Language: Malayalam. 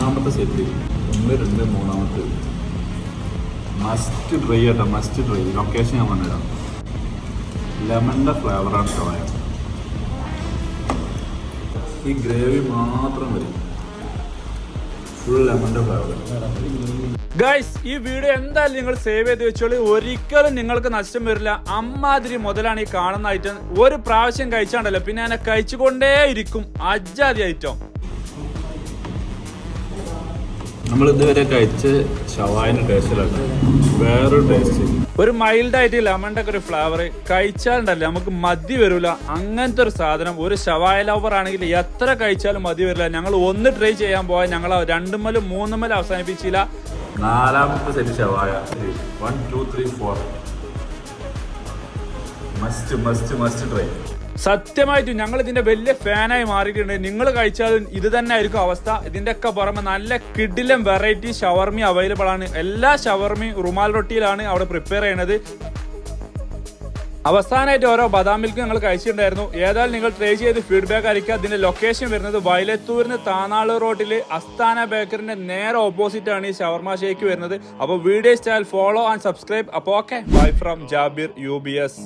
മൂന്നാമത്തെ സെറ്റ് 1 2 മൂന്നാമത്തെ മസ്റ്റ് ഡ്രൈ ആട്ടോ, മസ്റ്റ് ഡ്രൈ. ലൊക്കേഷൻ ഞാൻ വന്നിടാം. ലെമണിൻ്റെ ഫ്ലേവറാണ് ഷവായ. ഈ ഗ്രേവി മാത്രം മതി, ഫുൾ ലെമണിൻ്റെ ഫ്ലേവർ. ഗൈസ്, ഈ വീഡിയോ എന്തായാലും നിങ്ങൾ സേവ് ചെയ്ത് വെച്ചോളൂ. ഒരിക്കലും നിങ്ങൾക്ക് നഷ്ടം വരില്ല. അമ്മാതിരി മുതലാണ് ഈ കാണുന്ന ഐറ്റം. ഒരു പ്രാവശ്യം കഴിച്ചാണ്ടല്ലോ പിന്നെ ഞാൻ കഴിച്ചുകൊണ്ടേ ഇരിക്കും. അജാതി ഐറ്റം. നമ്മൾ ഇതുവരെ കഴിച്ച് ഷവായിൻ്റെ ടേസ്റ്റിലാണ് വേറൊരു ടേസ്റ്റ്. ഒരു മൈൽഡ് ആയിട്ട് ലെമണിന്റെ ഒക്കെ ഒരു ഫ്ലേവർ കഴിച്ചാലുണ്ടല്ലോ നമുക്ക് മതി വരില്ല. അങ്ങനത്തെ ഒരു സാധനം. ഒരു ഷവായ ലവർ ആണെങ്കിൽ എത്ര കഴിച്ചാലും മതി വരില്ല. ഞങ്ങൾ ഒന്ന് ട്രൈ ചെയ്യാൻ പോയാൽ ഞങ്ങൾ 2 മലും 3 മലും അവസാനിപ്പിച്ചില്ല. 4ാമത്തെ സെറ്റ് ഷവായ. 1 2 3 4 മസ്റ്റ് മസ്റ്റ് മസ്റ്റ് ട്രൈ. സത്യമായിട്ടും ഞങ്ങൾ ഇതിന്റെ വലിയ ഫാനായി മാറിയിട്ടുണ്ട്. നിങ്ങൾ കഴിച്ചാലും ഇത് തന്നെ ആയിരിക്കും അവസ്ഥ. ഇതിന്റെ ഒക്കെ പുറമെ നല്ല കിഡിലും വെറൈറ്റി ഷവർമി അവൈലബിൾ ആണ്. എല്ലാ ഷവർമയും റുമാൽ റൊട്ടിയിലാണ് അവിടെ പ്രിപ്പയർ ചെയ്യണത്. അവസാനമായിട്ട് ഓരോ ബദാം മിൽക്ക് ഞങ്ങൾ കഴിച്ചിട്ടുണ്ടായിരുന്നു. ഏതായാലും നിങ്ങൾ ട്രൈ ചെയ്ത് ഫീഡ്ബാക്ക് അറിയിക്കുക. ഇതിന്റെ ലൊക്കേഷൻ വരുന്നത് വയലത്തൂരിന് താനാള് റോഡിൽ അസ്താന ബേക്കറിന്റെ നേരെ ഓപ്പോസിറ്റ് ആണ് ഈ ഷവർമ ഷേക്ക് വരുന്നത്. അപ്പോൾ വീഡിയോ ഇഷ്ടമായാൽ ഫോളോ ആൻഡ് സബ്സ്ക്രൈബ്. അപ്പോൾ okay, bye from Jabir UBS.